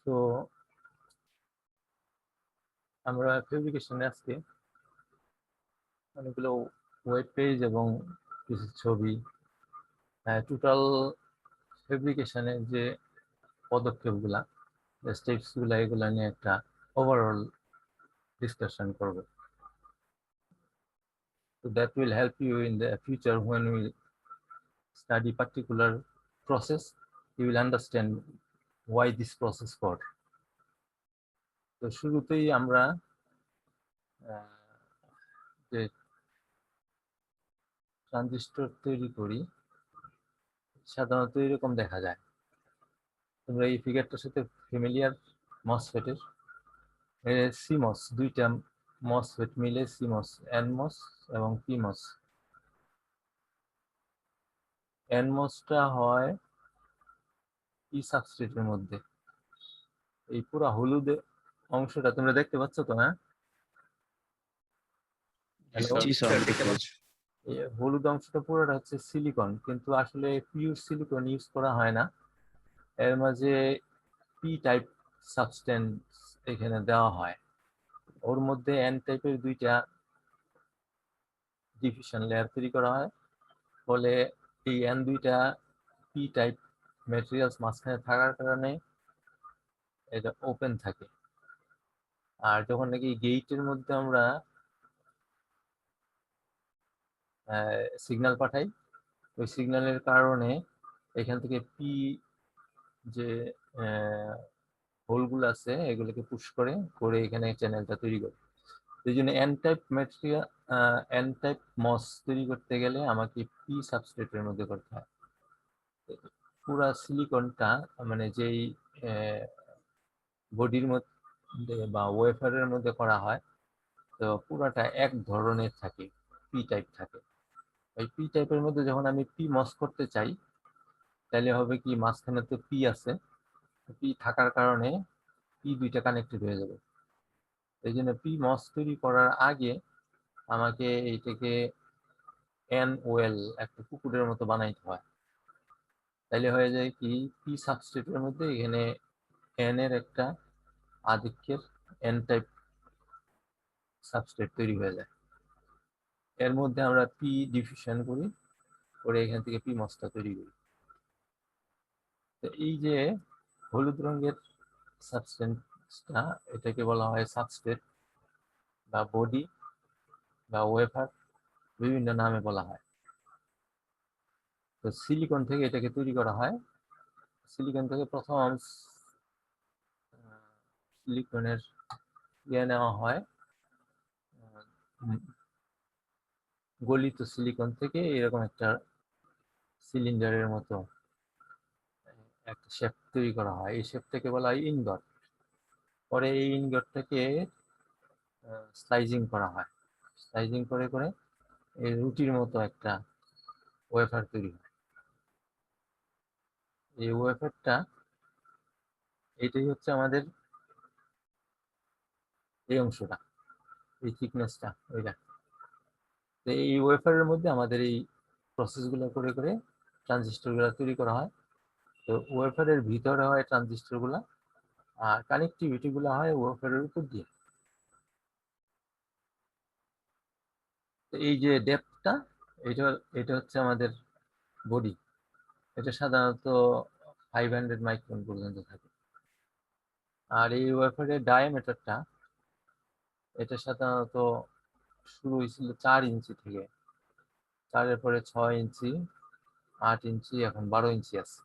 তো আমরা ফেব্রিকেশনে আজকে অনেকগুলো ওয়েব পেজ এবং কিছু ছবি টোটাল ফেব্রিকেশনের যে পদক্ষেপগুলা স্টেপসগুলা এগুলা নিয়ে একটা ওভারঅল ডিসকাশন করব। So that will help you in the future when we study particular process. You will understand why this process for. তো শুরুতেই আমরা যে ট্রানজিস্টর তৈরি করি সাধারণত এরকম দেখা যায়। তোমরা এই ফিগারটার সাথে ফ্যামিলিয়ার মসফেটের সিমস দুইটা মসফেট মিলে সিমস এনমস এবং পিমস। এনমসটা হয় পি সাবস্ট্রেটের মধ্যে। এই পুরো হলুদ অংশটা তোমরা দেখতে পাচ্ছ তো? হ্যাঁ, হলুদ অংশটা পুরোটা হচ্ছে সিলিকন, কিন্তু আসলে পিওর সিলিকন ইউজ করা হয় না। এর মাঝে পি টাইপ সাবস্টেন্স এখানে দেওয়া হয়। ওর মধ্যে এন টাইপের দুইটা ডিফিউশন লেয়ার তৈরি করা হয়, ফলে এই এন দুইটা পি টাইপ ম্যাটেরিয়ালস মাঝখানে থাকার কারণে এটা ওপেন থাকে। আর যখন নাকি গেটের মধ্যে আমরা সিগন্যাল পাঠাই, ওই সিগন্যালের কারণে এখান থেকে পি যে হোলগুলো আছে এগুলোকে পুশ করে করে এখানে চ্যানেলটা তৈরি করে। এই জন্য N type material N type MOS তৈরি করতে গেলে আমাকে পি সাবস্ট্রেটের মধ্যে করতে হয়। পুরা সিলিকনটা মানে যেই বডির মধ্যে বা ওয়েফারের মধ্যে করা হয়, তো পুরাটা এক ধরনের থাকে, পি টাইপ থাকে। ওই পি টাইপের মধ্যে যখন আমি পি মস করতে চাই, তাহলে হবে কি মাঝখানে তো পি আছে, পি থাকার কারণে পি দুইটা কানেক্টেড হয়ে যাবে। এই জন্য পি মস তৈরি করার আগে আমাকে এইটাকে এন ওয়েল একটা পুকুরের মতো বানাইতে হয়। তাইলে হয়ে যায় কি পি সাবস্ট্রেটের মধ্যে এখানে এন এর একটা আধিক্যের এন টাইপ সাবস্ট্রেট তৈরি হয়ে যায়। এর মধ্যে আমরা পি ডিফিউশন করি, করে এখান থেকে পি মসটা তৈরি করি। তো এই যে হলুদ রঙের সাবস্টেন্সটা, এটাকে বলা হয় সাবস্ট্রেট বা বডি বা ওয়েফার, বিভিন্ন নামে বলা হয়। তো সিলিকন থেকে এটাকে তৈরি করা হয়। সিলিকন থেকে প্রথম সিলিকনের ইয়ে নেওয়া হয়, গলিত সিলিকন থেকে এরকম একটা সিলিন্ডারের মতো একটা শেপ তৈরি করা হয়। এই শেপটাকে বলা হয় ইনগট। পরে এই ইনগটটাকে স্লাইজিং করা হয়, স্লাইজিং করে করে এই রুটির মতো একটা ওয়েফার তৈরি হয়। এই ওয়েফারটা এটাই হচ্ছে আমাদের এই অংশটা, এই থিকনেসটা ওইটা। তো এই ওয়েফারের মধ্যে আমাদের এই প্রসেসগুলো করে করে ট্রানজিস্টরগুলো তৈরি করা হয়। তো ওয়েফারের ভিতরে হয় ট্রানজিস্টরগুলো, আর কানেক্টিভিটিগুলো হয় ওয়েফারের উপর দিয়ে। তো এই যে ডেপথটা, এটা এটা হচ্ছে আমাদের বডি। এটা সাধারণত 500 মাইক্রন পর্যন্ত থাকে। আর এই ওয়েফারের ডায়ামিটারটা, এটা সাধারণত শুরু হয়েছিল 4 ইঞ্চি থেকে, 4-এর পরে 6 ইঞ্চি, 8 ইঞ্চি, এখন 12 ইঞ্চি আছে,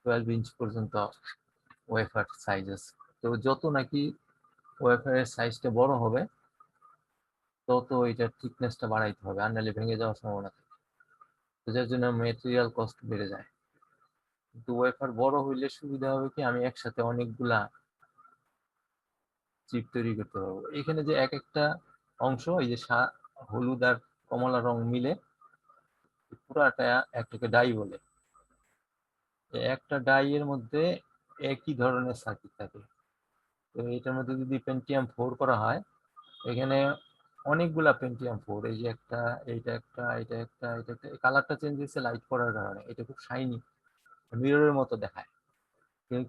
12 ইঞ্চ পর্যন্ত ওয়েফার সাইজ আছে। তো যত নাকি ওয়েফারের সাইজটা বড় হবে, তত এটার থিকনেসটা বাড়াইতে হবে, আর নাহলে ভেঙে যাওয়ার সম্ভাবনা থাকে। তো যার জন্য মেটেরিয়াল কস্ট বেড়ে যায়। কিন্তু ওয়েফার বড় হইলে সুবিধা হবে কি, আমি একসাথে অনেকগুলা চিপ তৈরি করতে পারবো। এখানে যে এক একটা অংশ, এই যে হলুদ আর কমলা রং মিলে পুরাটা একটাকে ডাই বলে। একটা ডাই এর মধ্যে একই ধরনের সার্কিট থাকে। তো এটার মধ্যে যদি পেন্টিয়াম 4 করা হয়, এখানে অনেকগুলা পেন্টিয়াম 4, এই যে একটা, এইটা একটা, এটা একটা, এটা একটা, কালারটা চেঞ্জ হয়েছে লাইট পড়ার কারণে, এটা খুব শাইনি, মিররের মতো দেখায়।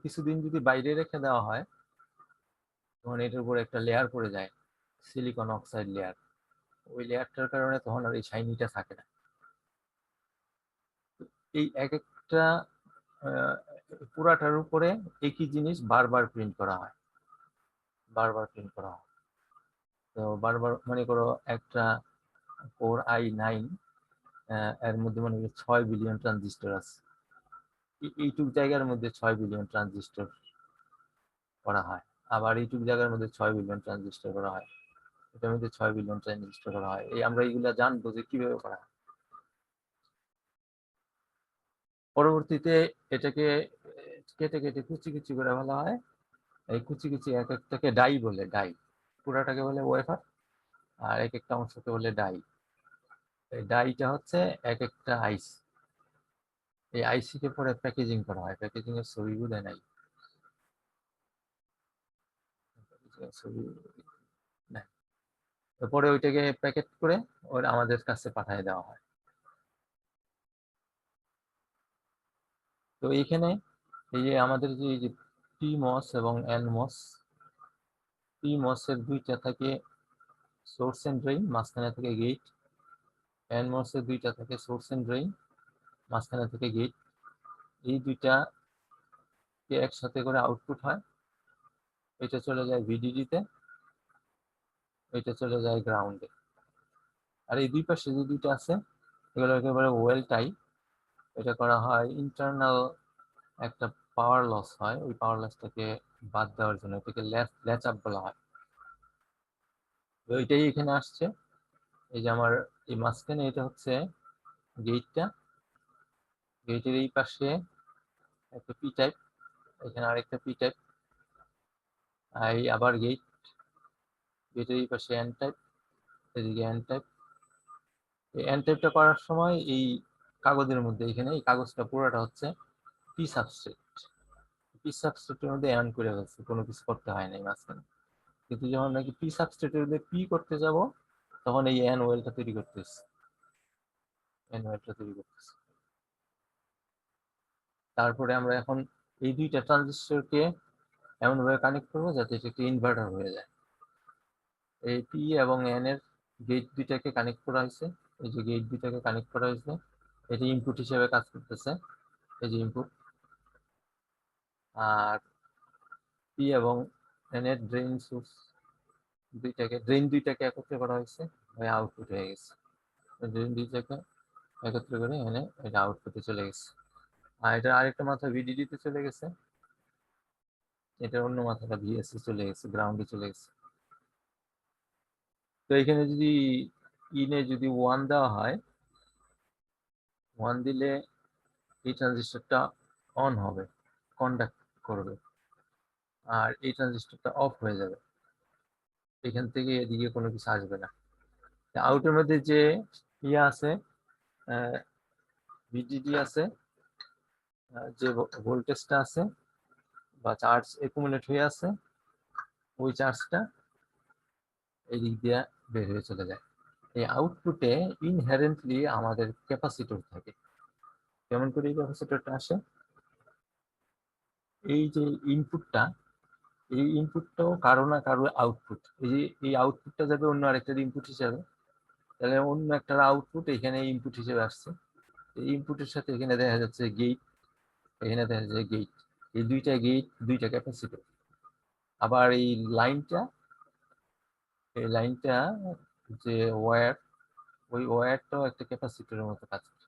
কিছুদিন যদি বাইরে রেখে দেওয়া হয় তখন এটার উপর একটা লেয়ার পড়ে যায়, সিলিকন অক্সাইড লেয়ার। ওই লেয়ারটার কারণে তখন আর এই শাইনিটা থাকে না। এই এক একটা পুরাটার উপরে একই জিনিস বারবার প্রিন্ট করা হয়, বারবার প্রিন্ট করা হয়। তো বারবার মনে করো একটা কোর i9, এর মধ্যে মনে করো 6 বিলিয়ন ট্রানজিস্টর আছে। এইটুক জায়গার মধ্যে 6 বিলিয়ন ট্রানজিস্টর করা হয়, আবার এইটুক জায়গার মধ্যে 6 বিলিয়ন ট্রানজিস্টর করা হয়, এটার মধ্যে 6 বিলিয়ন ট্রানজিস্টর করা হয়। এই আমরা এইগুলা জানবো যে কিভাবে করা হয়। পরবর্তীতে এটাকে কেটে কেটে কুচি কুচি করে ফেলা হয়। এই কুচি কুচি এক একটাকে ডাই বলে, ডাই। পুরাটাকে বলে ওয়েফার, আর এক একটা অংশকে বলে ডাই। এই ডাইটা হচ্ছে এক একটা আইস। এই আইসি কে পরে প্যাকেজিং করা হয়, প্যাকেজিং এর ছবিগুলো নাই, ছবি নাই। তারপরে ওইটাকে প্যাকেট করে ওরা আমাদের কাছে পাঠিয়ে দেওয়া হয়। তো এইখানে এই যে আমাদের যে PMOS এবং NMOS, PMOS এর দুইটা থাকে সোর্স এন্ড ড্রেইন, মাঝখানে থেকে গেট। NMOS এর দুইটা থাকে সোর্স এন্ড ড্রেইন, মাঝখানে থেকে গেট। এই দুইটা কে একসাথে করে আউটপুট হয়, এটা চলে যায় VDD তে, এটা চলে যায় গ্রাউন্ডে। আর এই দুই পাশে যে দুইটা আছে এগুলো একেবারে ওয়েল টাই। এটা করা হয় ইন্টারনাল একটা পাওয়ার লস হয়, ওই পাওয়ার লসটাকে বাদ দেওয়ার জন্য এটাকে ল্যাচ আপ বলা হয়। তো এটাই এখানে আসছে। এই যে আমার এই মাঝখানে এটা হচ্ছে গেটটা, গেটের এই পাশে একটা পি টাইপ, এখানে আরেকটা পি টাইপ, এই আবার গেট, গেটের এই পাশে এন টাইপ, এদিকে এন টাইপ। এই এন টাইপটা করার সময় এই কাগজের মধ্যে, এখানে এই কাগজটা পুরোটা হচ্ছে পি সাবস্ট্রেট। পি সাবস্ট্রেটের মধ্যে এন করে ফেলছে, কোনো কিছু করতে হয় না এই মাঝখানে। কিন্তু যখন নাকি পি সাবস্ট্রেটের মধ্যে পি করতে যাব তখন এই এন ওয়েলটা তৈরি করতেছে, এন ওয়েলটা তৈরি করতেছে। তারপরে আমরা এখন এই দুইটা ট্রানজিস্টরকে এমনভাবে কানেক্ট করবো যাতে এটা একটা ইনভার্টার হয়ে যায়। এই পি এবং এন এর গেট দুইটাকে কানেক্ট করা হয়েছে, এই যে গেট দুইটাকে কানেক্ট করা হয়েছে, এটি ইনপুট হিসেবে কাজ করতেছে, এই যে ইনপুট। আর পি এবং এন এর ড্রেন সোর্স দুইটাকে, ড্রেন দুইটাকে একত্রে করা হয়েছে, হয়ে আউটপুট হয়ে গেছে। ড্রেন দুইটাকে একত্রে করে এনে এটা আউটপুটে চলে গেছে। আর এটা আরেকটা মাথা VDD তে চলে গেছে, এটা অন্য মাথাটা VSC চলে গেছে, গ্রাউন্ডে চলে গেছে। তো এখানে যদি ইনে যদি 1 দেওয়া হয়, 1 দিলে এই ট্রানজিস্টরটা অন হবে, কন্ডাক্ট করবে, আর এই ট্রানজিস্টরটা অফ হয়ে যাবে, এখান থেকে এদিকে কোনো কিছু আসবে না। আউটের মধ্যে যে ইয়ে আছে, VDD আছে, যে ভোল্টেজটা আছে বা চার্জ একুমুলেট হয়ে আছে, ওই চার্জটা এই দিক দিয়ে বের হয়ে চলে যায়। এই আউটপুটে ইনহেরেন্টলি আমাদের ক্যাপাসিটর থাকে। কেমন করে এই ক্যাপাসিটরটা আসে? এই যে ইনপুটটা, এই ইনপুটটাও কারো না কারো আউটপুট। এই যে এই আউটপুটটা যাবে অন্য আরেকটা ইনপুট হিসাবে, তাহলে অন্য একটা আউটপুট এখানে ইনপুট হিসেবে আসছে। এই ইনপুটের সাথে এখানে দেখা যাচ্ছে গেট, এখানে দেখা যাচ্ছে গেট, এই দুইটা গেট দুইটা ক্যাপাসিটর। আবার এই লাইনটা, এই লাইনটা যে ওয়্যার, ওই ওয়্যারটাও একটা ক্যাপাসিটরের মতো কাজ করে।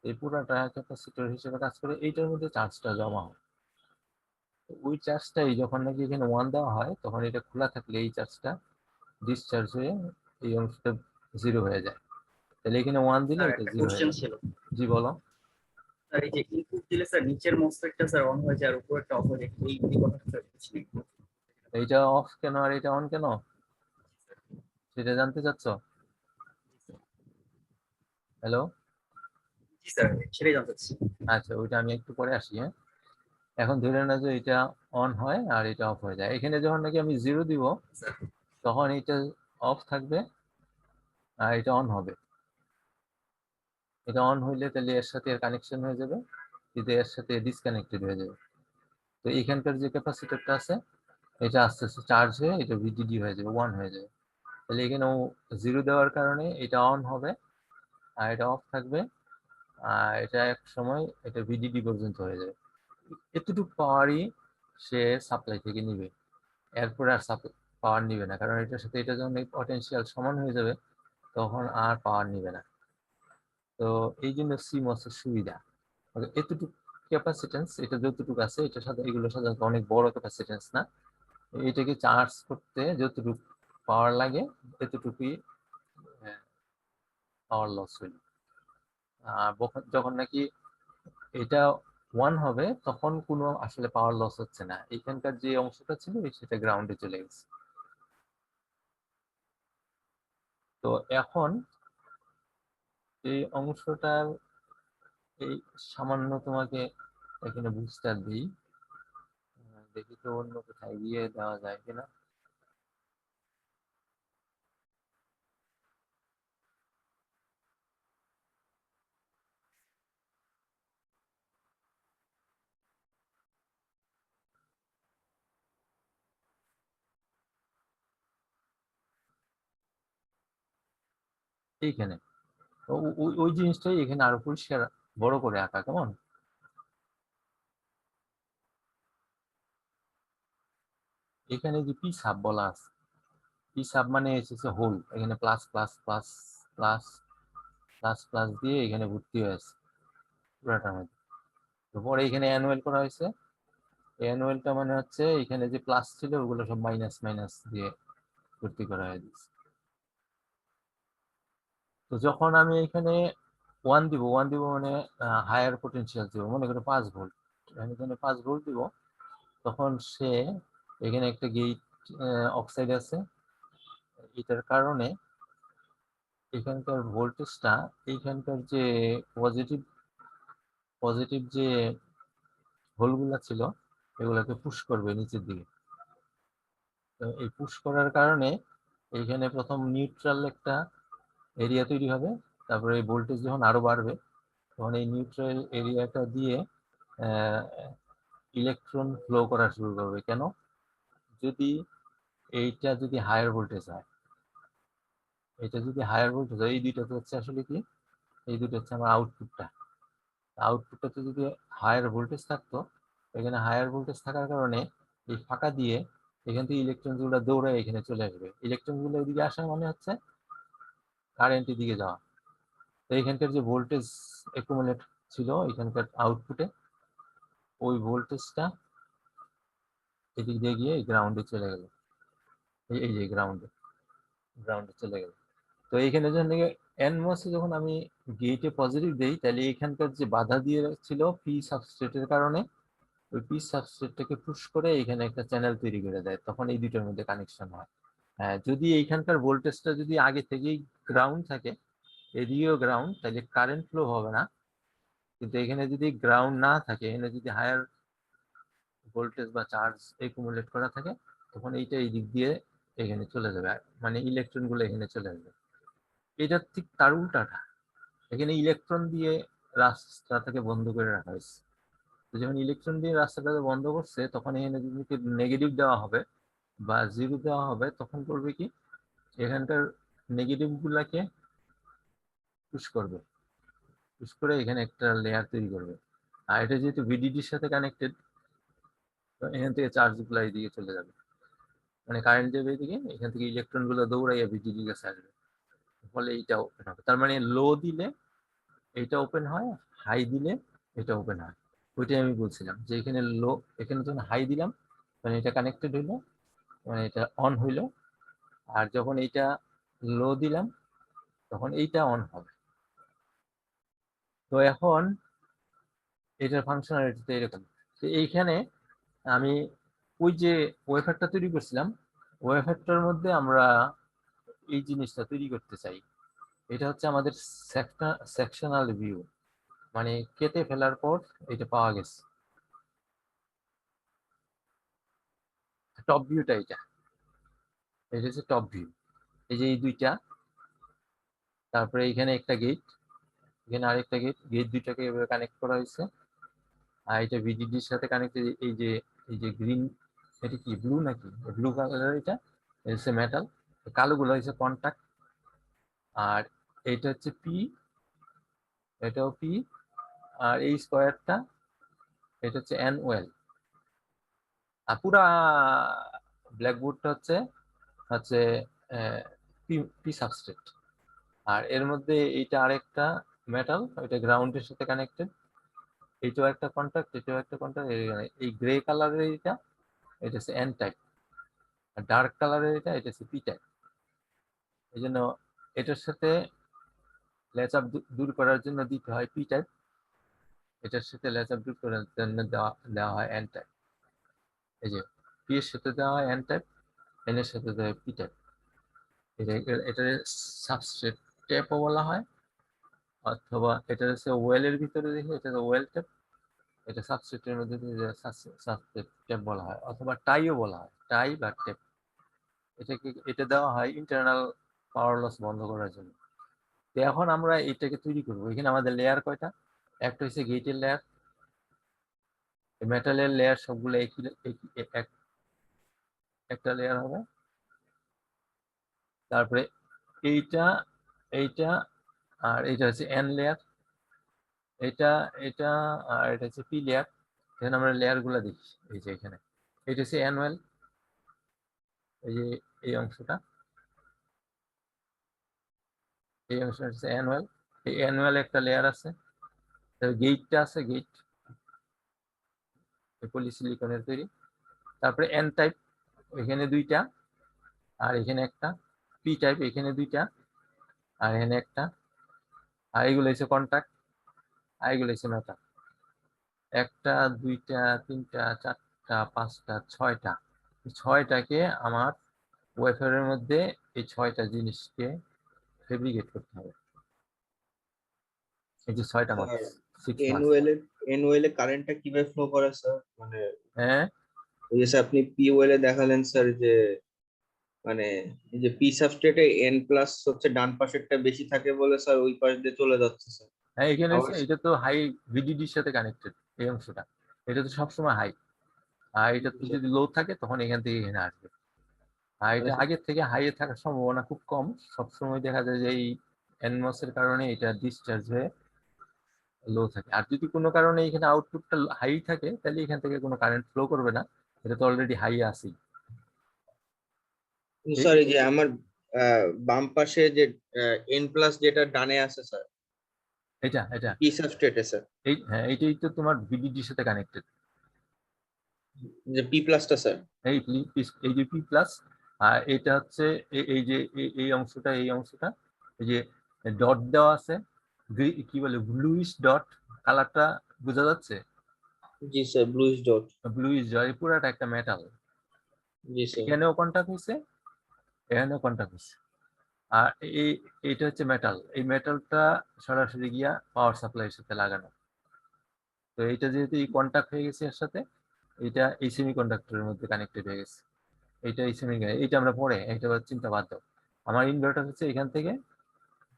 এই পুরাটা ক্যাপাসিটর হিসেবে কাজ করে, এইটার মধ্যে চার্জটা জমা হয়। ওই চার্জটাই যখন নাকি এখানে 1 দেওয়া হয় তখন এটা খোলা থাকলে এই চার্জটা ডিসচার্জ হয়ে এই অংশটা 0 হয়ে যায়। তাহলে এখানে 1 দিলে স্যার এটা একটা 0 হয়ে কোশ্চেন যাবে। ছিল। জি বলো। স্যার এই যে ইনপুট দিলে স্যার নিচের মসফেটটা স্যার অন হয়ে যায় আর উপরেরটা অফ হয়ে যায়, এই কথাটা স্যার বুঝছি না। এইটা অফ কেন আর এটা অন কেন সেটা জানতে চাচ্ছ? হ্যালো, জি স্যার, সেটাই জানতে চাচ্ছি। আচ্ছা ওইটা আমি একটু পরে আসি। হ্যাঁ, এখন ধরে না যে এটা অন হয় আর এটা অফ হয়ে যায়। এখানে যখন নাকি আমি 0 দিব স্যার তখন এটা অফ থাকবে আর এটা অন হবে। এটা অন হইলে তাহলে এর সাথে এর কানেকশন হয়ে যাবে, কিন্তু এর সাথে ডিসকানেক্টেড হয়ে যাবে। তো এখানকার যে ক্যাপাসিটরটা আছে এটা আস্তে আস্তে চার্জ হয়ে এটা ভিডিডি হয়ে যাবে, 1 হয়ে যাবে। তাহলে এখানে 0 দেওয়ার কারণে এটা অন হবে আর এটা অফ থাকবে, আর এটা এক সময় এটা ভিডিডি পর্যন্ত হয়ে যাবে। এতটুকু পাওয়ারই সে সাপ্লাই থেকে নিবে, এরপরে আর পাওয়ার নিবে না, কারণ এটার সাথে এটা যখন পটেনশিয়াল সমান হয়ে যাবে তখন আর পাওয়ার নিবে না। তো এই জন্য সিমস এর সুবিধা এতটুকু ক্যাপাসিটেন্স, এটা যতটুকু আছে এটার সাথে এগুলো সাধারণত অনেক বড় ক্যাপাসিটেন্স না, এটাকে চার্জ করতে যতটুকু পাওয়ার লাগে এতটুকুই পাওয়ার লস হইল। আর যখন নাকি এটা 1 হবে তখন কোনো আসলে পাওয়ার লস হচ্ছে না, এখানকার যে অংশটা ছিল সেটা গ্রাউন্ডে চলে গেছে। তো এখন এই অংশটার এই সামান্য তোমাকে এখানে বুস্টার দিই, দেখি তো অন্য কোথায় গিয়ে দেওয়া যায় কিনা। এইখানে ওই জিনিসটাই এখানে আরো পরিষ্কার বড় করে আঁকা, কেমন? এখানে যে পি সাব বলা আছে, পি সাব মানে হচ্ছে হোল, এখানে plus plus plus plus plus plus দিয়ে এখানে ভর্তি হয়েছে পুরাটার মধ্যে। তো পরে এখানে অ্যানুয়াল করা হয়েছে, অ্যানুয়ালটা মানে হচ্ছে এখানে যে প্লাস ছিল ওগুলো সব মাইনাস মাইনাস দিয়ে ভর্তি করা হয়ে দিচ্ছে। তো যখন আমি এখানে 1 দিব মানে হায়ার পটেনশিয়াল দিব, মনে করো 5 ভোল্ট, আমি এখানে 5 ভোল্ট দিব, তখন সে এখানে একটা গেট অক্সাইড আছে, এটার কারণে এখানকার ভোল্টেজটা এইখানকার যে পজিটিভ পজিটিভ যে হোলগুলা ছিল এগুলোকে পুশ করবে নিচের দিকে। তো এই পুশ করার কারণে এইখানে প্রথম নিউট্রাল একটা এরিয়া তৈরি হবে, তারপরে এই ভোল্টেজ যখন আরো বাড়বে তখন এই নিউট্রাল এরিয়াটা দিয়ে ইলেকট্রন ফ্লো করা শুরু করবে। কেন? যদি এইটা যদি হায়ার ভোল্টেজ হয়, এটা যদি হায়ার ভোল্টেজ হয়, এই দুইটা তো হচ্ছে আসলে কি, এই দুটো হচ্ছে আমার আউটপুটটা, আউটপুটটাতে যদি হায়ার ভোল্টেজ থাকতো, এখানে হায়ার ভোল্টেজ থাকার কারণে এই ফাঁকা দিয়ে এখান থেকে ইলেকট্রন গুলো দৌড়ে এখানে চলে আসবে, ইলেকট্রন গুলো এদিকে আসা মানে হচ্ছে কারেন্টের দিকে যাওয়া। তো এখানকার যে ভোল্টেজ একুমুলেট ছিল এখানকার আউটপুটে, ওই ভোল্টেজটা এদিক দিয়ে গিয়ে গ্রাউন্ডে চলে গেল, এই যে গ্রাউন্ডে গ্রাউন্ডে চলে গেল। তো এইখানে যখন এন মাসে যখন আমি গেটে পজিটিভ দেই, তাহলে এখানকার যে বাধা দিয়ে ছিল পি সাবস্ট্রেটের কারণে, ওই পি সাবস্ট্রেটটাকে পুশ করে এখানে একটা চ্যানেল তৈরি করে দেয়, তখন এই দুটোর মধ্যে কানেকশন হয়। হ্যাঁ, যদি এইখানকার ভোল্টেজটা যদি আগে থেকেই গ্রাউন্ড থাকে, এদিকেও গ্রাউন্ড, তাহলে কারেন্ট ফ্লো হবে না। কিন্তু এখানে যদি গ্রাউন্ড না থাকে, এখানে যদি হায়ার ভোল্টেজ বা চার্জ একুমুলেট করা থাকে, তখন এইটা এই দিক দিয়ে এখানে চলে যাবে, মানে ইলেকট্রন গুলো এখানে চলে আসবে। এটা ঠিক তার উল্টাটা, এখানে ইলেকট্রন দিয়ে রাস্তাটাকে বন্ধ করে রাখা হয়েছে। তো যখন ইলেকট্রন দিয়ে রাস্তাটাকে বন্ধ করছে, তখন এখানে যদি নেগেটিভ দেওয়া হবে বা 0 দেওয়া হবে, তখন করবে কি, এখানকার নেগেটিভ গুলাকে পুশ করবে, পুশ করে এখানে একটা লেয়ার তৈরি করবে। আর এটা যেহেতু ভিডিডির সাথে কানেক্টেড, তো এখান থেকে চার্জ গুলো এইদিকে চলে যাবে, মানে কারেন্ট যাবে এদিকে, এখান থেকে ইলেকট্রন গুলো দৌড়াইয়া ভিডিডির কাছে আসবে, ফলে এইটা ওপেন হবে। তার মানে লো দিলে এটা ওপেন হয়, হাই দিলে এটা ওপেন হয়। ওইটাই আমি বলছিলাম যে এখানে লো, এখানে যখন হাই দিলাম মানে এটা কানেক্টেড হইলো, মানে এটা অন হইলো, আর যখন এইটা লো দিলাম তখন এইটা অন হবে। তো এখন এটার ফাংশনালিটি এরকম। তো এইখানে আমি ওই যে ওয়েফারটা তৈরি করছিলাম, ওয়েফারটার মধ্যে আমরা এই জিনিসটা তৈরি করতে চাই। এটা হচ্ছে আমাদের সেকশনাল ভিউ, মানে কেটে ফেলার পর এটা পাওয়া গেছে টপ ভিউটা, এটা এটা হচ্ছে টপ ভিউ। এই যে এই দুইটা, তারপরে এখানে একটা গেট, এখানে আরেকটা গেট, গেট দুইটাকে এভাবে কানেক্ট করা হয়েছে, আর এটা ভিডিডির সাথে কানেক্টেড। এই যে এই যে গ্রিন, এটা কি ব্লু নাকি, ব্লু কালারের, এটা হচ্ছে মেটাল, কালোগুলো হচ্ছে কন্টাক্ট, আর এইটা হচ্ছে পি, এটাও পি, আর এই স্কোয়ারটা এটা হচ্ছে এন ওয়েল। আর পুরা ব্ল্যাকবোর্ডটা হচ্ছে হচ্ছে পি পি সাবস্ট্রেট। আর এর মধ্যে এইটা আরেকটা মেটাল, এটা গ্রাউন্ডের সাথে কানেক্টেড, এইটাও একটা কন্টাক্ট, এটাও একটা কন্টাক্ট। এই গ্রে কালারের এটা হচ্ছে এন টাইপ, আর ডার্ক কালারের এটা হচ্ছে পি টাইপ। এই জন্য এটার সাথে লেজার দূর করার জন্য দিতে হয় পি টাইপ, এটার সাথে লেজার দূর করার জন্য দেওয়া হয় এন টাইপ। এই যে পি এর সাথে দেওয়া হয় এন টাইপ, এন এর সাথে দেওয়া হয় পি টাইপ। এটা সাবস্ট্রেট ট্যাপও বলা হয়, অথবা এটা হচ্ছে ওয়েলের ভিতরে দেখি এটা ওয়েল ট্যাপ, এটা সাবস্ট্রেটের মধ্যে সাবস্ট্রেট ট্যাপ বলা হয়, অথবা টাইও বলা হয়, টাই বা ট্যাপ। এটা দেওয়া হয় ইন্টারনাল পাওয়ার লস বন্ধ করার জন্য। তো এখন আমরা এটাকে তৈরি করবো। এখানে আমাদের লেয়ার কয়টা, একটা হচ্ছে গেটের লেয়ার, মেটালের লেয়ার সবগুলো একটা লেয়ার হবে। তারপরে এইটা এইটা আর এটা হচ্ছে এন লেয়ার, এটা এটা আর এটা হচ্ছে পি লেয়ার। এখানে আমরা লেয়ার গুলা দেখি, এই যে এখানে এটা হচ্ছে অ্যানুয়াল, এই যে এই অংশটা, এই অংশটা হচ্ছে অ্যানুয়াল। এই অ্যানুয়াল একটা লেয়ার আছে, গেটটা আছে, গেট পলিসিলিকনের তৈরি। তারপরে এন টাইপ এখানে দুইটা, আর এখানে একটা, পি টাইপ এখানে দুইটা, আর এখানে একটা, আর এগুলো হচ্ছে কন্টাক্ট, আর এগুলো হচ্ছে মেটাল। একটা, দুইটা, তিনটা, চারটা, পাঁচটা, ছয়টা। ছয়টাকে আমার ওয়েফারের মধ্যে এই ছয়টা জিনিসকে ফেব্রিকেট করতে হবে। এই যে ছয়টা মাস, 6 মাস। এনওএল এ কারেন্টটা কিভাবে ফ্লো করে স্যার? মানে হ্যাঁ, ওই যে আপনি পিওএল এ দেখালেন স্যার, যে মানে এই যে পি সাবস্ট্রেটে এন প্লাস হচ্ছে ডান পাশেরটা বেশি থাকে বলে স্যার ওই পাশ দিয়ে চলে যাচ্ছে স্যার। হ্যাঁ, এখানে আবার হচ্ছে এটা তো হাই ভিডিডির সাথে কানেক্টেড, এই অংশটা, এটা তো সবসময় হাই। আর এটা তো যদি লো থাকে তখন এখান থেকে এখানে আসবে। আর এটা আগের থেকে হাইয়ে থাকার সম্ভাবনা খুব কম। সবসময় দেখা যায় যে এই এনমসের কারণে এটা ডিসচার্জ হয়ে লো থাকে। আর যদি কোনো কারণে এখানে আউটপুটটা হাই থাকে, তাহলে এখান থেকে কোনো কারেন্ট ফ্লো করবে না, এটা তো অলরেডি হাই আছেই। স্যার এই যে আমার বাম পাশে যে এন প্লাস যেটা ডানে আছে স্যার, এটা এটা পি সাবস্ট্রেটে স্যার, এই, হ্যাঁ, এইটাই তো তোমার ভিডিডির সাথে কানেক্টেড। যে পি প্লাসটা স্যার। এই যে পি প্লাস, আর এটা হচ্ছে এই যে এই অংশটা, এই অংশটা, এই যে ডট দেওয়া আছে, কি বলে ব্লুইশ ডট, কালারটা বোঝা যাচ্ছে? জি sir, bluish dot. Bluish dot, পুরাটা একটা মেটাল। জি স্যার। এখানেও কন্টাক্ট হয়েছে, এখানেও কন্টাক্ট হয়েছে। আর এইটা হচ্ছে মেটাল, এই মেটালটা সরাসরি গিয়া পাওয়ার সাপ্লাইয়ের সাথে লাগানো। তো এইটা যেহেতু এই কন্টাক্ট হয়ে গেছে এর সাথে, এটা এই সেমি কন্ডাক্টরের মধ্যে কানেক্টেড হয়ে গেছে। এইটা এই সেমি, এইটা আমরা পরে, এটা চিন্তা বাদ দাও। আমার ইনভার্টার হচ্ছে এখান থেকে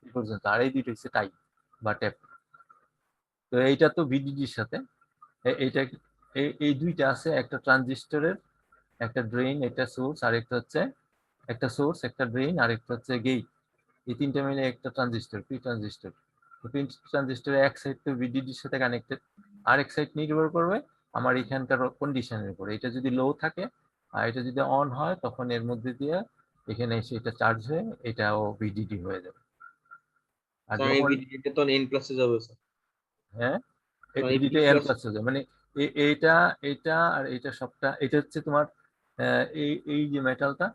এই পর্যন্ত, আর এই দুইটা হচ্ছে টাই বা ট্যাপ। তো এইটা তো ভিডিডির সাথে এইটা, এই দুইটা আছে, একটা ট্রানজিস্টরের, একটা ড্রেন, এটা সোর্স, আর একটা হচ্ছে একটা সোর্স, একটা ড্রেন, আর একটা হচ্ছে গেট। এই তিনটা মিলে একটা ট্রানজিস্টর, পি ট্রানজিস্টর। পি ট্রানজিস্টরের এক সাইড তো ভিডিডির সাথে কানেক্টেড, আর এক সাইড নির্ভর করবে আমার এখানকার কন্ডিশনের উপর। এটা যদি লো থাকে আর এটা যদি অন হয়, তখন এর মধ্যে দিয়ে এখানে এসে এটা চার্জ হয়ে এটাও ভিডিডি হয়ে যাবে। আর স্যার এই যখন, ভিডিওতে তো এন প্লাসে যাবে স্যার। হ্যাঁ, স্যার এই পি দুইটা এন প্লাস। প্লাস হয়ে যাবে, মানে এইটা, এটা আর এটা সবটা, এটা হচ্ছে তোমার এই যে মেটালটা,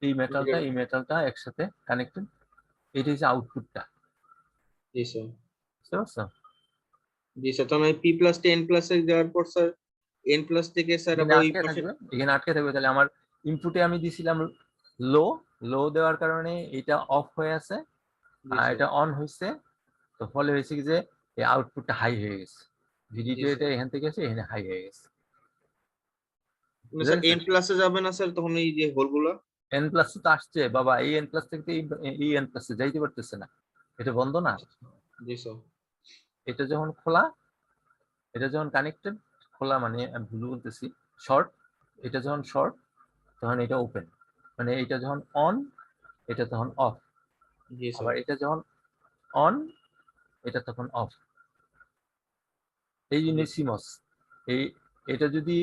এই মেটালটা একসাথে কানেক্টেড, এটা হচ্ছে আউটপুটটা। জি স্যার। বুঝতে পারছো? জি স্যার, তো আমি পি প্লাস টা এন প্লাসে যাওয়ার পর স্যার এন প্লাস থেকে স্যার এখানে আবার ওই আটকে পাশে। থাকবে, এখানে আটকে থাকবে। তাহলে আমার ইনপুটে আমি দিছিলাম লো, লো দেওয়ার কারণে এটা অফ হয়ে আছে, জি আর স্যার। এটা অন হয়েছে। তো ফলে হয়েছে কি যে এই আউটপুটটা হাই হয়ে গেছে, জি ভিডিওতে এটা স্যার। এখান থেকে এসে এখানে হাই হয়ে গেছে। বুঝা স্যার গেছে? এন প্লাসে যাবে না স্যার তখন এই যে হোলগুলো? এন প্লাস তো আসছে বাবা, এই এন প্লাস থেকে এই এন প্লাসে যাইতে পারতেছে না, এটা বন্ধ না। জি স্যার। এটা যখন খোলা, এটা যখন কানেক্টেড, খোলা মানে আমি ভুল বলতেছি, শর্ট, এটা যখন শর্ট তখন এটা ওপেন, মানে এটা যখন অন এটা তখন অফ, জি স্যার। আবার এটা যখন অন এটা তখন অফ। এই জন্য সিমস এই এটা যদি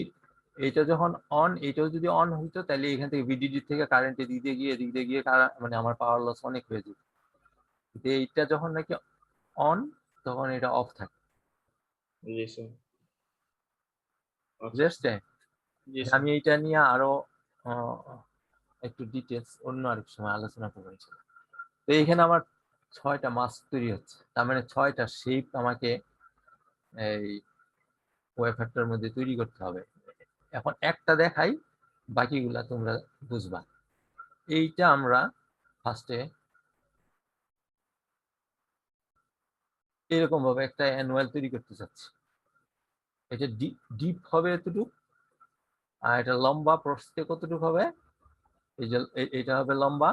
এটা যখন অন এটাও যদি অন হইতো তাহলে এখান থেকে ভিডিডি থেকে কারেন্টে দিতে গিয়ে মানে আমার পাওয়ার লস অনেক হয়ে যেত। কিন্তু এইটা যখন নাকি অন তখন এটা অফ থাকে। জি স্যার। আচ্ছা। বুঝতে জি স্যার। আমি এইটা নিয়ে আরো একটু ডিটেলস অন্য আরেক সময় আলোচনা করবো। তো এইখানে আমার 6টা মাস্ক তৈরি হচ্ছে, তার মানে 6টা শেপ আমাকে এই ওয়েফারটার মধ্যে তৈরি করতে হবে। এখন একটা দেখাই, বাকিগুলা তোমরা বুঝবা। এইটা আমরা ফার্স্টে এরকম ভাবে একটা অ্যানুয়াল তৈরি করতে চাচ্ছি। এটা ডিপ হবে এতটুকু, আর এটা লম্বা প্রস্থে কতটুকু হবে, এই যে এটা হবে লম্বা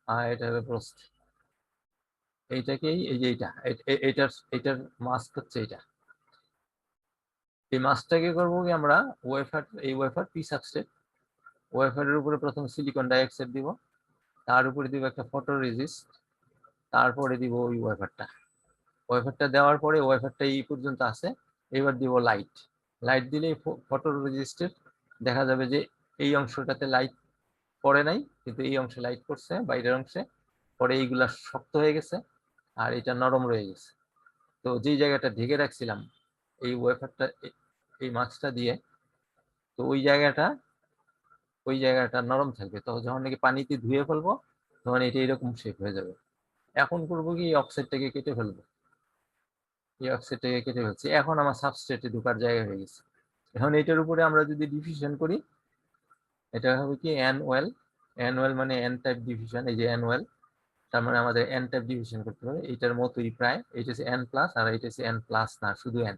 আর এটা হবে প্রস্থ। এইটাকেই এই যে এটার মাস্ক হচ্ছে এটা। এই মাস্কটাকে করবো কি আমরা এই ওয়েফার পি সাবস্ট্রেট, ওয়েফারের উপরে প্রথম সিলিকন ডাইঅক্সাইড দিব, তার উপরে দিব একটা ফটো রেজিস্ট, তারপরে দিব ওই ওয়েফারটা দেওয়ার পরে ওয়েফারটা এই পর্যন্ত আছে, এবার দিব লাইট। লাইট দিলে ফটো রেজিস্টের দেখা যাবে যে এই অংশটাতে লাইট পড়ে নাই, কিন্তু এই অংশে লাইট পড়ছে বাইরের অংশে, পরে এইগুলা শক্ত হয়ে গেছে আর এটা নরম রয়ে গেছে। তো যেই জায়গাটা ঢেকে রাখছিলাম এই ওয়েফারটা এই মাস্কটা দিয়ে, তো ওই জায়গাটা নরম থাকবে। তো যখন নাকি পানিতে ধুয়ে ফেলবো তখন এটা এরকম শেপ হয়ে যাবে। এখন করবো কি অক্সাইডটাকে কেটে ফেলবো, এই অক্সাইডটাকে কেটে ফেলছি, এখন আমার সাবস্ট্রেটে ঢোকার জায়গা হয়ে গেছে। এখন এটার উপরে আমরা যদি ডিফিউশন করি, এটা হবে কি অ্যানুয়াল মানে এন টাইপ ডিফিউশন। এই যে অ্যানুয়াল তার মানে আমাদের এন টাইপ ডিভিশন করতে হবে, এইটার মতোই প্রায়। এটা হচ্ছে এন প্লাস আর এটা হচ্ছে এন প্লাস না, শুধু এন।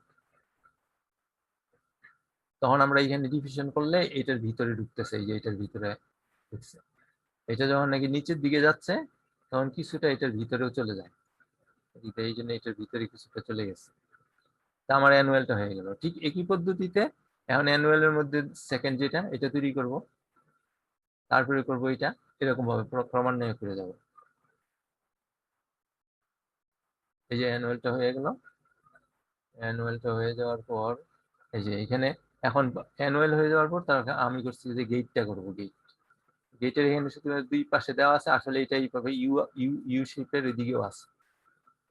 তখন আমরা এখানে ডিভিশন করলে এটার ভিতরে ঢুকতেছে, এই যে এটার ভিতরে ঢুকছে। এটা যখন নাকি নিচের দিকে যাচ্ছে তখন কিছুটা এটার ভিতরেও চলে যায়, এই জন্য এটার ভিতরে কিছুটা চলে গেছে। তা আমার অ্যানুয়ালটা হয়ে গেল। ঠিক একই পদ্ধতিতে এখন অ্যানুয়ালের মধ্যে সেকেন্ড যেটা এটা তৈরি করব, তারপরে করব এটা, এরকম ভাবে ক্রমান্বয়ে করে যাব। এই যে অ্যানুয়ালটা হয়ে গেল। অ্যানুয়ালটা হয়ে যাওয়ার পর এই যে এখানে এখন অ্যানুয়াল হয়ে যাওয়ার পর তার আমি করছি যে গেটটা করব। গেটের এখানে শুধু দুই পাশে দেওয়া আছে, আসলে এটা এইভাবে ইউ ইউ ইউ শেপের এদিকেও আছে,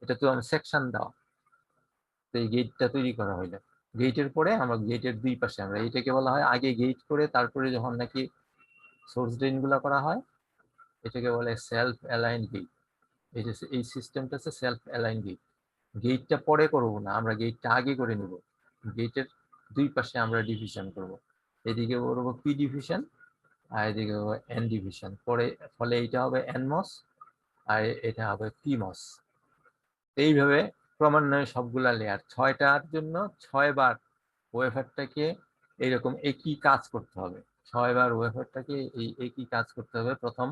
এটা তো আমার সেকশন দেওয়া। তো এই গেটটা তৈরি করা হইলো। গেটের পরে আমরা গেটের দুই পাশে আমরা এটাকে বলা হয় আগে গেট করে তারপরে যখন নাকি সোর্স ড্রেন গুলা করা হয় এটাকে বলে সেলফ অ্যালাইন গেট। এই সিস্টেমটা হচ্ছে সেলফ অ্যালাইন গেট। গেটটা পরে করবো না, আমরা গেটটা আগে করে নিব। গেটের দুই পাশে আমরা ডিভিশন করব, এদিকে করবো পি ডিভিশন আর এদিকে হবে এন ডিভিশন। পরে ফলে এইটা হবে এন মস আর এটা হবে পি মস। এইভাবে ক্রমান্বয়ে সবগুলা লেয়ার 6টার জন্য 6বার ওয়েফারটাকে এইরকম একই কাজ করতে হবে। 6বার ওয়েফারটাকে এই একই কাজ করতে হবে। প্রথম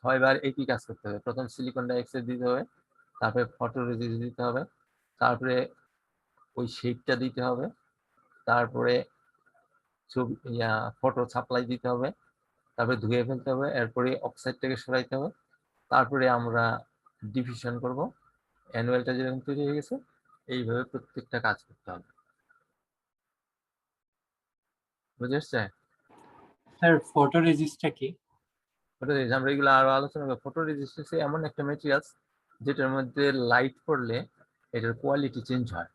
6বার একই কাজ করতে হবে। প্রথম সিলিকন ডাইঅক্সাইড দিতে হবে, তারপরে ফটো রেজিস্ট দিতে হবে, তারপরে ওই শেপটা দিতে হবে, তারপরে ছবি ফটো সাপ্লাই দিতে হবে, তারপরে ধুয়ে ফেলতে হবে, এরপরে অক্সাইডটাকে সরাইতে হবে, তারপরে আমরা ডিফিউশন করব। অ্যানুয়ালটা যেরকম তৈরি হয়ে গেছে এইভাবে প্রত্যেকটা কাজ করতে হবে। বুঝে আসছে? স্যার ফটো রেজিস্টটা কি? ফটো রেজিস্ট আমরা এগুলো আরো আলোচনা করবো। ফটো রেজিস্ট হচ্ছে এমন একটা মেটেরিয়ালস যেটার মধ্যে লাইট পড়লে এটার কোয়ালিটি চেঞ্জ হয়,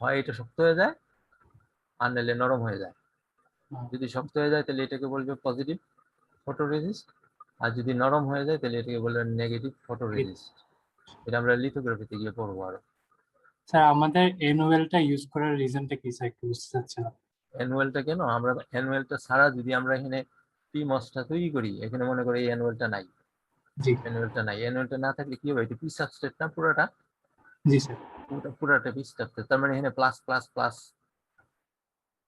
হয় এটা শক্ত হয়ে যায় আর নাহলে নরম হয়ে যায়। যদি শক্ত হয়ে যায় তাহলে এটাকে বলবে পজিটিভ ফটো রেজিস্ট, আর যদি নরম হয়ে যায় তাহলে এটাকে বলবে নেগেটিভ ফটো রেজিস্ট। এটা আমরা লিথোগ্রাফিতে গিয়ে পড়বো আরো। স্যার আমাদের অ্যানুয়ালটা ইউজ করার রিজনটা কি স্যার, একটু বুঝতে চাচ্ছিলাম। অ্যানুয়ালটা কেন, আমরা অ্যানুয়ালটা ছাড়া যদি আমরা এখানে পি মসটা তৈরি করি, এখানে মনে করি এই অ্যানুয়ালটা নাই, জি অ্যানুয়ালটা না থাকলে কি হবে, এটা পি সাবস্ট্রেট না পুরোটা, জি স্যার। পুরোটা পি সাবস্ট্রেট, তার মানে এখানে প্লাস প্লাস প্লাস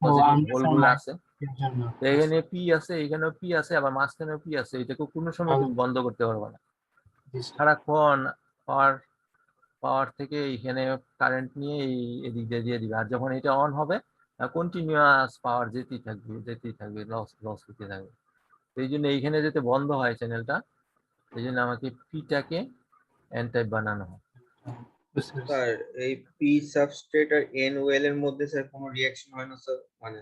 ও পজিটিভ আমরা স্যার হোলগুলো আছে। মাইকের জন্য এখানে পি আছে, এখানেও পি আছে, আবার মাঝখানেও পি আছে, এটাকে কোনো সময় তুমি বন্ধ করতে পারবে না। জি স্যার। সারাক্ষণ পাওয়ার পাওয়ার থেকে এইখানে কারেন্ট নিয়ে এই এদিক দিয়ে দিবে, আর যখন এটা অন হবে কন্টিনিউয়াস পাওয়ার যেতেই থাকবে, লস হতে থাকবে। তো এই জন্য এইখানে যাতে বন্ধ হয় চ্যানেলটা, এই জন্য আমাকে পিটাকে এন টাইপ বানানো হয়। বুঝতে পেরেছি। স্যার এই পি সাবস্ট্রেট আর এন ওয়েল এর মধ্যে স্যার কোনো রিঅ্যাকশন হয় না স্যার? মানে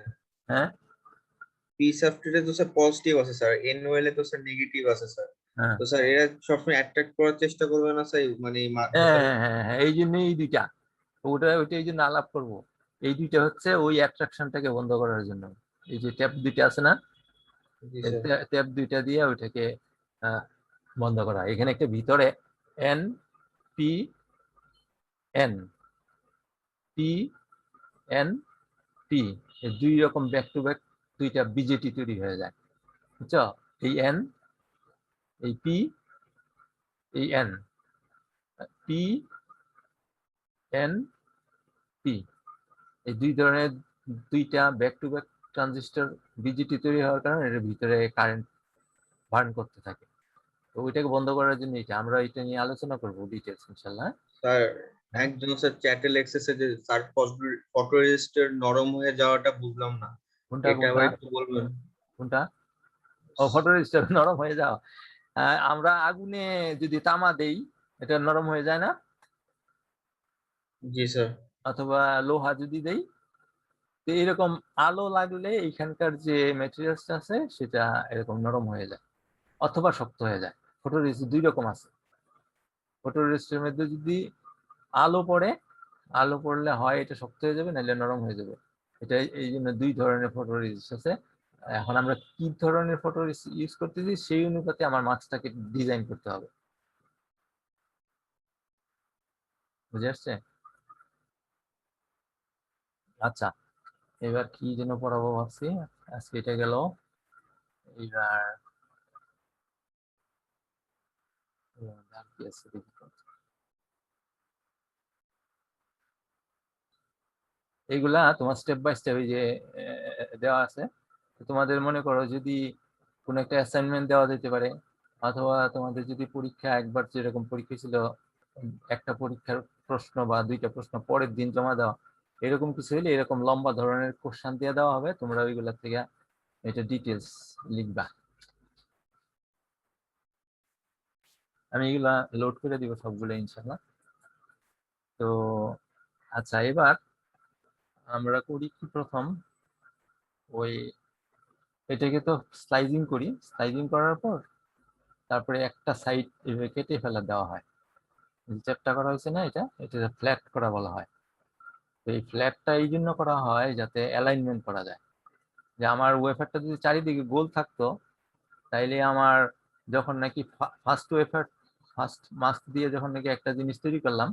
হ্যাঁ পি সাবস্ট্রেটে তো স্যার পজিটিভ আছে স্যার, এন ওয়েল এ তো স্যার নেগেটিভ আছে স্যার। হ্যাঁ তো স্যার এরা সবসময় অ্যাট্রাক্ট করার চেষ্টা করবে না স্যার, মানে এই হ্যাঁ হ্যাঁ হ্যাঁ হ্যাঁ, এই জন্য এই দুইটা, ওইটা এই জন্য আলাপ করবো। এই দুইটা হচ্ছে ওই অ্যাট্রাকশনটাকে বন্ধ করার জন্য। এই যে ট্যাপ দুইটা আছে না, জি স্যার। ট্যাপ দুইটা দিয়ে ওইটাকে আহ, বন্ধ করা। এখানে একটা ভিতরে N P N P N P, দুই রকম ব্যাক টু ব্যাক দুইটা বিজেটি তৈরি হয়ে যায়, বুঝছো? এই এন, এই পি, এই এন, পি এন পি, এই দুই ধরনের দুইটা back to back transistor BJD তৈরি হওয়ার কারণে এর ভিতরে কারেন্ট বার্ন করতে থাকে। তো ওইটাকে বন্ধ করার জন্য আমরা এটা নিয়ে আলোচনা করবো ডিটেলস ইনশাল্লাহ। স্যার একজন স্যার চ্যাটে লেখছে যে স্যার ফটোরেজিস্টের নরম হয়ে যাওয়াটা বুঝলাম না, কোনটা এটা আবার একটু বলবেন? কোনটা? ও, ফটো রেজিস্টার নরম হয়ে যাওয়া। আমরা আগুনে যদি তামা দেই, এটা নরম হয়ে যায় না? জি স্যার। অথবা লোহা যদি দেই, তো এরকম আলো লাগলে এইখানকার যে মেটেরিয়ালসটা আছে সেটা এরকম নরম হয়ে যায় অথবা শক্ত হয়ে যায়। ফটো রেজিস্ট দুই রকম আছে। ফটো রেজিস্টের মধ্যে যদি আলো পড়ে, আলো পড়লে হয় এটা শক্ত হয়ে যাবে, নাহলে নরম হয়ে যাবে। এটা এই জন্য দুই ধরনের ফটো রেজিস্ট আছে। এখন আমরা কি ধরনের ফটো ইউজ করতেছি সেই অনুপাতে আমার মাস্কটাকে ডিজাইন করতে হবে, বুঝে আসছে? আচ্ছা, এবার কি যেন পড়াবো ভাবছি, আজকে এটা গেল। এবার আর কি আছে দেখি তো। এইগুলা তোমার স্টেপ বাই স্টেপ এই যে দেওয়া আছে। তো তোমাদের মনে করো যদি কোনো একটা অ্যাসাইনমেন্ট দেওয়া যেতে পারে, অথবা তোমাদের যদি পরীক্ষা একবার যেরকম পরীক্ষা ছিল, একটা পরীক্ষার প্রশ্ন বা দুইটা প্রশ্ন পরের দিন জমা দেওয়া, এরকম কিছু হলে এরকম লম্বা ধরনের কোশ্চেন দিয়ে দেওয়া হবে, তোমরা ওইগুলা থেকে এটা ডিটেলস লিখবা। আমি এগুলা লোড করে দিব সবগুলো ইনশাল্লাহ। তো আচ্ছা, এবার আমরা করি কি প্রথম, ওই এটাকে তো স্লাইজিং করি, স্লাইজিং করার পর তারপরে একটা সাইড এভাবে কেটে ফেলা দেওয়া হয়। চ্যাপটা করা হয়েছে না, এটা এটা ফ্ল্যাট করা বলা হয়। তো এই ফ্ল্যাটটা এই জন্য করা হয় যাতে অ্যালাইনমেন্ট করা যায়। যে আমার ওয়েফারটা যদি চারিদিকে গোল থাকতো, তাইলে আমার যখন নাকি ফার্স্ট মাস্ক দিয়ে যখন নাকি একটা জিনিস তৈরি করলাম,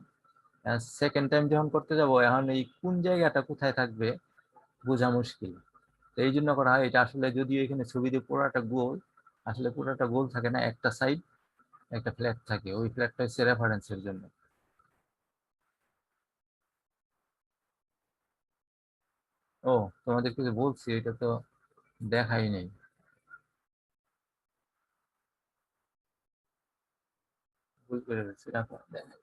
সেকেন্ড টাইম যখন করতে যাব, এখন এই কোন জায়গাটা কোথায় থাকবে বোঝা মুশকিল। তো এই জন্য করা হয়। এটা আসলে যদিও এখানে ছবিতে পুরাটা গোল, আসলে পুরাটা গোল থাকে না, একটা সাইড একটা ফ্ল্যাট থাকে, ওই ফ্ল্যাটটা হচ্ছে রেফারেন্সের জন্য। ও, তোমাদেরকে যে বলছি এটা তো দেখাই নেই। ভুল করে ফেলছি, রাখো, দেখাই।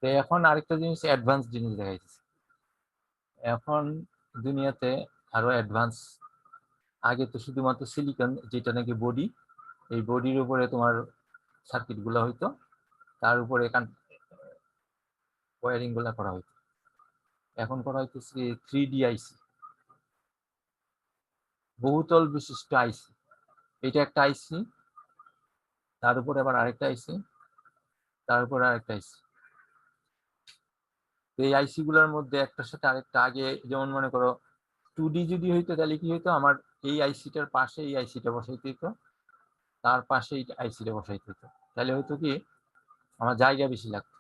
তো এখন আরেকটা জিনিস, অ্যাডভান্স জিনিস দেখাইতেছি। এখন দুনিয়াতে আরো অ্যাডভান্স। আগে তো শুধুমাত্র সিলিকন, যেটা নাকি বডি, এই বডির উপরে তোমার সার্কিট গুলা হইতো, তার উপরে ওয়ারিং গুলা করা হইতো। এখন করা হইতেছে 3D আইসি, বহুতল বিশিষ্ট আইসি। এটা একটা আইসি, তার উপরে আবার আরেকটা আইসি, তার উপরে আরেকটা আইসি। এই আইসি গুলার মধ্যে একটার সাথে আরেকটা, আগে যেমন মনে করো 2D যদি হইতো তাহলে কি হইতো, আমার এই আইসিটার পাশে এই আইসিটা বসাইতে হইতো, তার পাশে এই আইসিটা বসাইতে হইতো। তাহলে হয়তো কি আমার জায়গা বেশি লাগতো,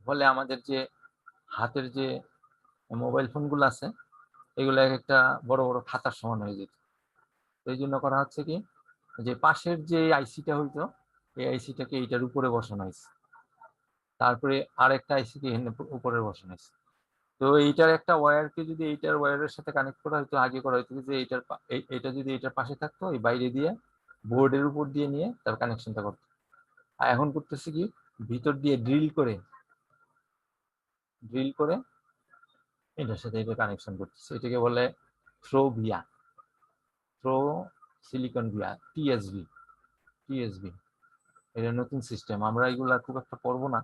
ফলে আমাদের যে হাতের যে মোবাইল ফোনগুলো আছে এগুলো একটা বড় বড় খাতার সমান হয়ে যেত। এই জন্য করা হচ্ছে কি, যে পাশের যে আইসিটা হইতো এই আইসিটাকে এইটার উপরে বসানো হয়েছে, তারপরে আরেকটা আইসিকে উপরে বসানো হয়েছে। তো এইটার একটা ওয়্যারকে যদি এইটার ওয়্যারের সাথে কানেক্ট করা হয়তো, আগে করা হয়তো যে এইটা যদি এইটার পাশে থাকতো, এই বাইরে দিয়ে বোর্ডের উপর দিয়ে নিয়ে তার কানেকশনটা করতে। আর এখন করতেছি কি, ভিতর দিয়ে ড্রিল করে এটার সাথে এটা কানেকশন করতেছি। এটাকে বলে through via, through silicon via, TSV. এটা নতুন সিস্টেম, আমরা এগুলা খুব একটা পড়বো না।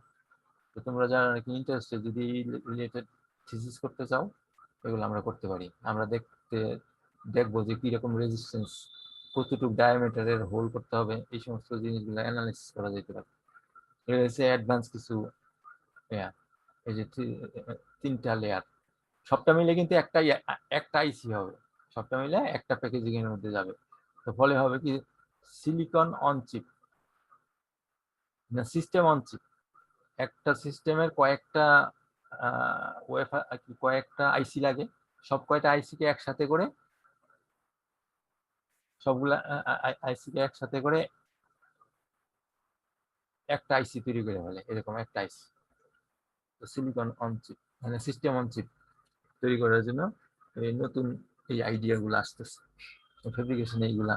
তো তোমরা যারা নাকি ইন্টারেস্টেড, যদি রিলেটেড থিসিস করতে চাও, এগুলো আমরা করতে পারি। আমরা দেখবো যে কিরকম রেজিস্ট্যান্স, কতটুকু ডায়ামিটারের হোল করতে হবে, এই সমস্ত জিনিসগুলো অ্যানালাইসিস করা যেতে পারে। এটা হচ্ছে অ্যাডভান্স কিছু লেয়ার। এই যে 3টা লেয়ার, সবটা মিলে কিন্তু একটা আইসি হবে, সবটা মিলে একটা প্যাকেজিং এর মধ্যে যাবে। তো ফলে হবে কি, সিলিকন অন চিপ না সিস্টেম অন চিপ। একটা সিস্টেমের কয়েকটা আইসি লাগে, সব কয়টা আইসিকে একসাথে করে, সবগুলা আইসিকে একসাথে করে একটা আইসি তৈরি করে ফেলে, এরকম একটা আইসি। তো সিলিকন অন চিপ মানে সিস্টেম অন চিপ তৈরি করার জন্য এই নতুন এই আইডিয়া গুলো আসতেছে। ফেব্রিকেশন এইগুলা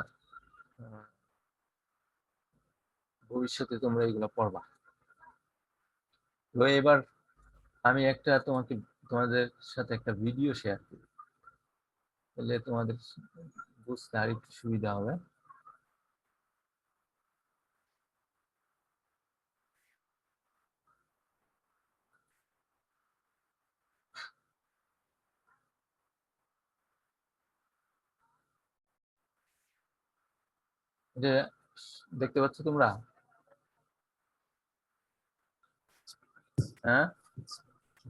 ভবিষ্যতে তোমরা এইগুলা পড়বা। তো এবার আমি তোমাদের সাথে একটা ভিডিও শেয়ার করি, তাহলে তোমাদের বুঝতে আর একটু সুবিধা হবে। এটা দেখতে পাচ্ছ তোমরা? হ্যাঁ,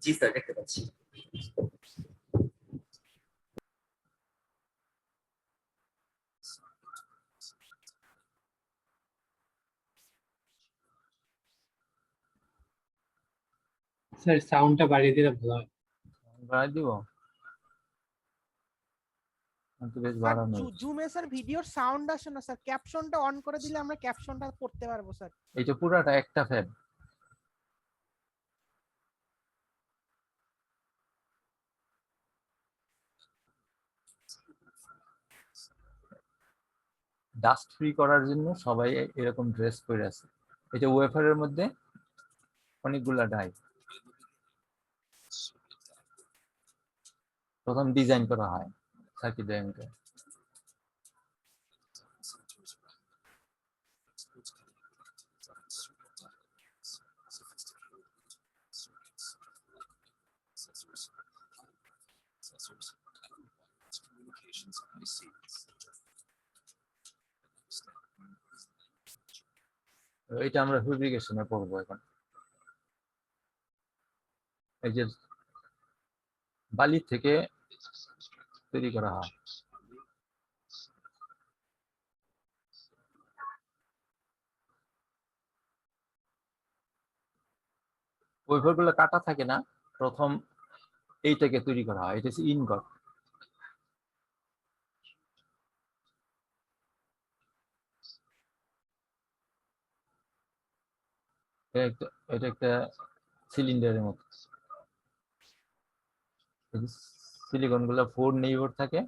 জি স্যার, দেখতে পাচ্ছি। স্যার সাউন্ডটা বাড়িয়ে দিলে ভালো হয়। বাড়াই দিব, তো বেশ স্যার বাড়ানো। জুমে স্যার ভিডিওর সাউন্ড আসে না স্যার, ক্যাপশনটা অন করে দিলে আমরা ক্যাপশনটা পড়তে পারবো স্যার। এইটা পুরাটা একটা ফ্যাব। ডাস্ট ফ্রি করার জন্য সবাই এরকম ড্রেস পরে আছে। এটা ওয়েফারের মধ্যে অনেকগুলা ডাই প্রথম ডিজাইন করা হয় সার্কিট ডায়ামিটার। এটা আমরা ফেব্রিকেশনে পড়বো এখন। এই যে বালি থেকে তৈরি করা হয়, ওয়েফার গুলো কাটা থাকে না, প্রথম এইটাকে তৈরি করা হয়, এটা হচ্ছে ইনগট। এটা একটা সিলিন্ডারের মতো। সিলিকন গুলো 4 নেইবার থাকে,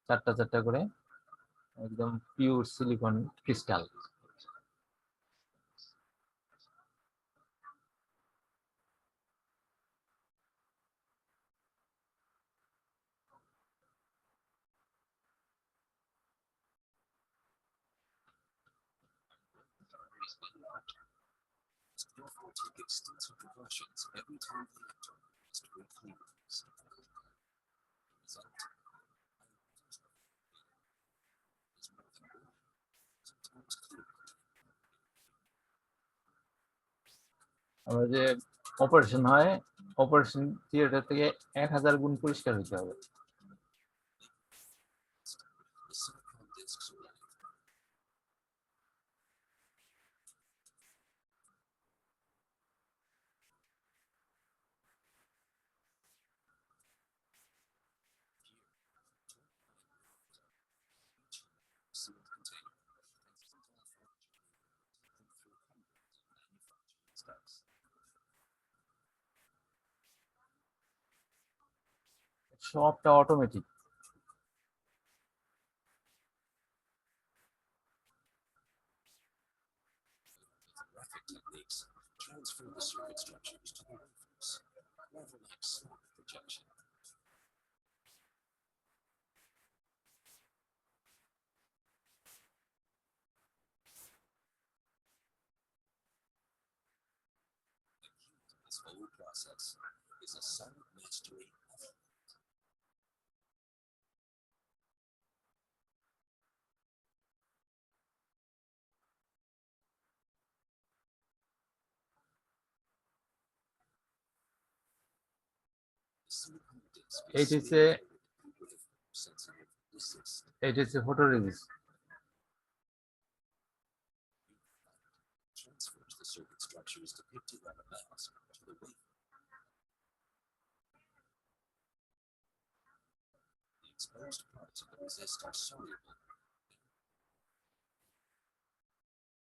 4টা করে, একদম পিওর সিলিকন ক্রিস্টাল। আমরা যে অপারেশন হয়, অপারেশন থিয়েটার থেকে 1000 গুণ পরিষ্কার হতে হবে। সবটা automatic. techniques transfer the circuit structures to the wafers, rather like slot projection. The key to this whole process is a solid mastery of It is a photoresist. transfers the circuit structures depicted on the mask to the wafer. The exposed parts of the resist are soluble.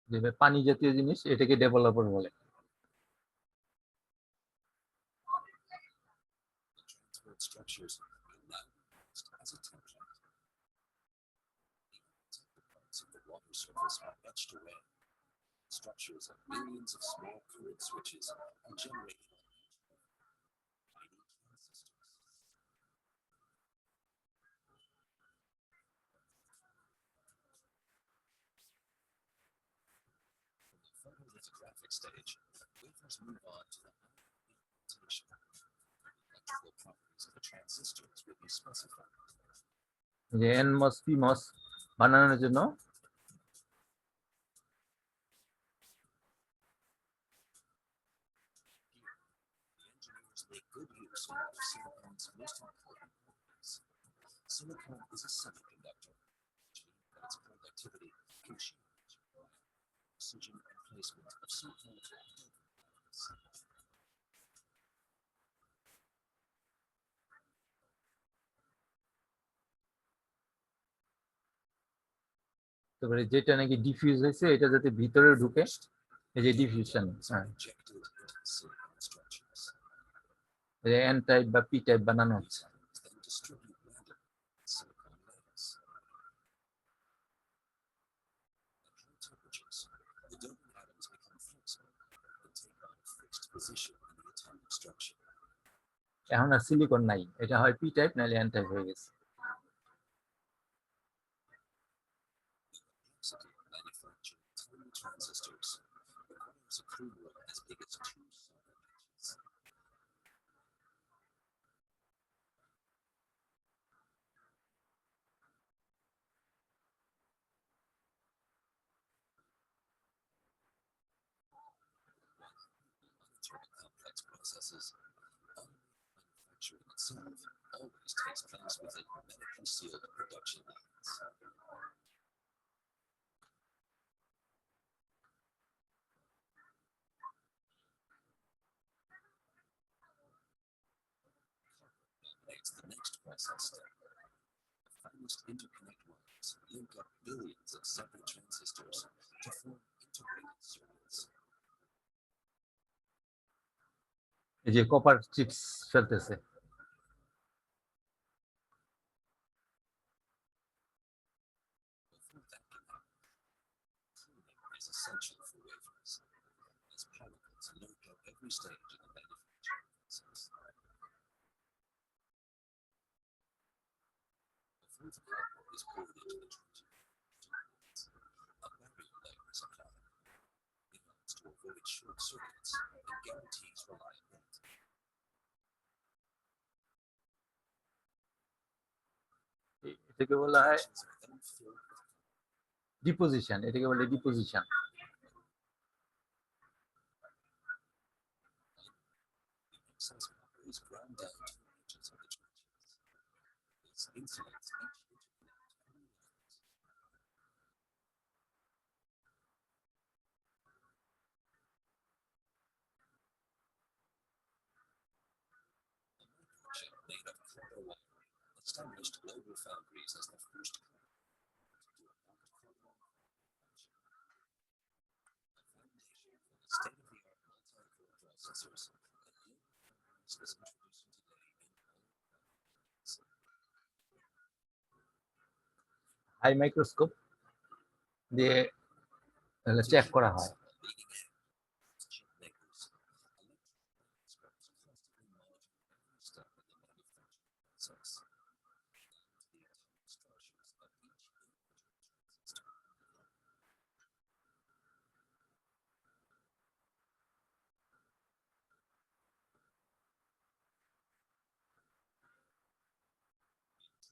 যে পানি জাতীয় জিনিস এটাকে developer বলে। The transferred structures can now be used as a template. The parts of the water surface are etched away. Structures of millions of small current switches are generated on each tiny transistors. From the photolithographic stage, wafers move on to the implementation. Electrical properties of the transistors will be specified. যে NMOS PMOS বানানোর জন্য The engineers make good use of silicon's most important properties. Silicon is a semiconductor, which means that its conductivity can change by oxygen and placement of certain components. তারপরে যেটা নাকি diffuse হয়েছে এটা যাতে ভিতরে ঢুকে, এই যে ডিফিউশন, হ্যাঁ, Injected into the silicon structures. N type বা পি টাইপ বানানো These হচ্ছে। atoms then distribute randomly in silicon layers. At high temperatures, the doping atoms become flexible and take on a fixed position in the atomic structure. এখন আর silicon নাই, এটা হয় P type নাহলে N type হয়ে গেছে। Complexity of manufacturing tiny transistors requires a clean room as big as 2 solar benches. Monitoring complex processes, manufacturing itself always takes place within hermetically sealed production lines. Dominates the next process step. The finest interconnect wires link up billions of separate transistors to form integrated circuits. এই যে copper chips ফেলতেছে, Before that can happen, cleaning is essential for wafers, as particles lurk at every stage of the manufacturing process. Before the copper is poured into the transistors, a barrier layer is applied. It helps to avoid short circuits and guarantees reliability. এটাকে বলা হয় Sections are then filled with deposition, এটাকে বলে deposition. excess copper is ground down to the edges of the trenches. This insulates each interconnect from the others. A microchip made of copper wiring established Global Foundries as the first company to do a multi-copper manufacture. The foundation for the state-of-the-art multi-core processors that Global Foundries is introducing today in all products. High microscope দিয়ে check করা হয়। Leading edge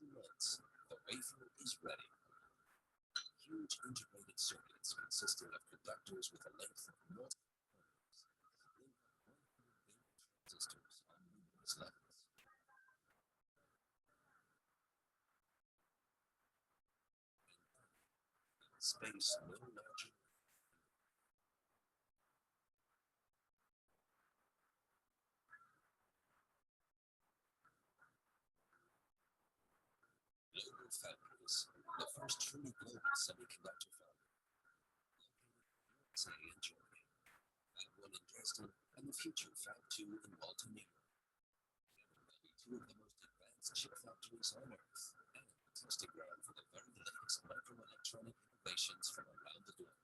2 months, the wafer is ready. Huge integrated circuits consisting of conductors with a length of multiple transistors on numerous levels. Space no larger. Global Foundries, the first truly global semiconductor foundry, say in Germany, Fab 1 in Dresden, and the future Fab 2 in Malta, New York. Will be two of the most advanced chip factories on Earth, and a testing ground for the very latest microelectronic innovations from around the globe.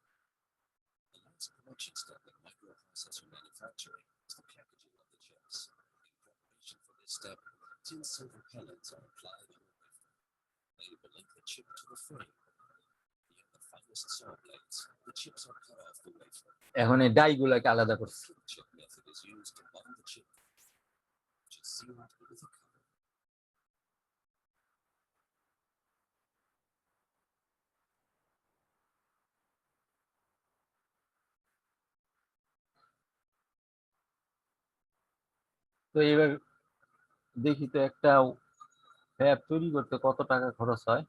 The last production step in microprocessor manufacturing is the packaging of the chips. In preparation for this step, tin silver pellets are applied on the wafer. They will link the chip to the frame. Via the finest saw blades, the chips are cut off the wafer. এখন এই ডাইগুলোকে আলাদা করছি। Flip chip method is used to bond the chip, which is sealed with a cover. তো এবার দেখি তো একটা fab তৈরি করতে কত টাকা খরচ হয়।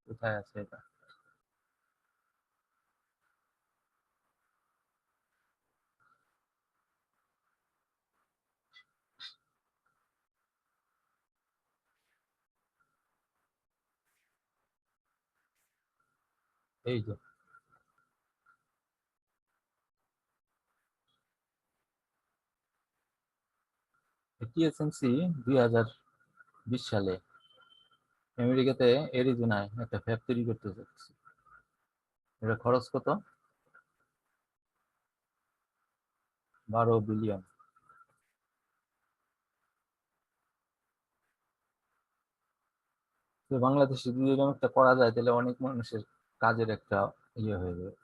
কোথায় আছে এটা? এই যে TSMC 2020 সালে আমেরিকাতে অ্যারিজোনায় একটা ফ্যাব তৈরি করতে যাচ্ছে। এটা খরচ কত? 12 বিলিয়ন। তো বাংলাদেশে যদি এরকম একটা করা যায় তাহলে অনেক মানুষের কাজের একটা ইয়ে হয়ে যাবে।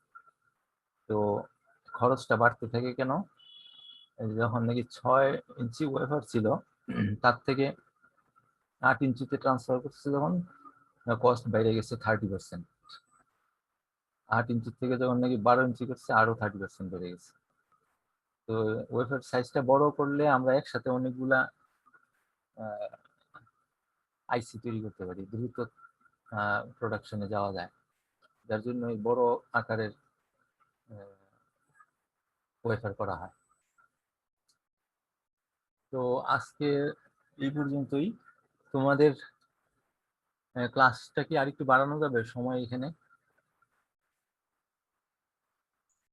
তো খরচটা বাড়তে থাকে কেন? যখন নাকি 6 ইঞ্চি ওয়েফার ছিল তার থেকে 8 ইঞ্চিতে ট্রান্সফার করছে, যখন কস্ট বেড়ে গেছে 30%। 8 ইঞ্চি থেকে যখন নাকি 12 ইঞ্চি করছে আরো 30% বেড়ে গেছে। তো ওয়েফার সাইজটা বড় করলে আমরা একসাথে অনেকগুলা আইসি তৈরি করতে পারি, দ্রুত প্রোডাকশনে যাওয়া যায়, যার জন্য এই বড় আকারের ওয়েফার করা হয়। তো আজকে এই পর্যন্তই। তোমাদের ক্লাসটা কি আরেকটু বাড়ানো যাবে সময় এখানে?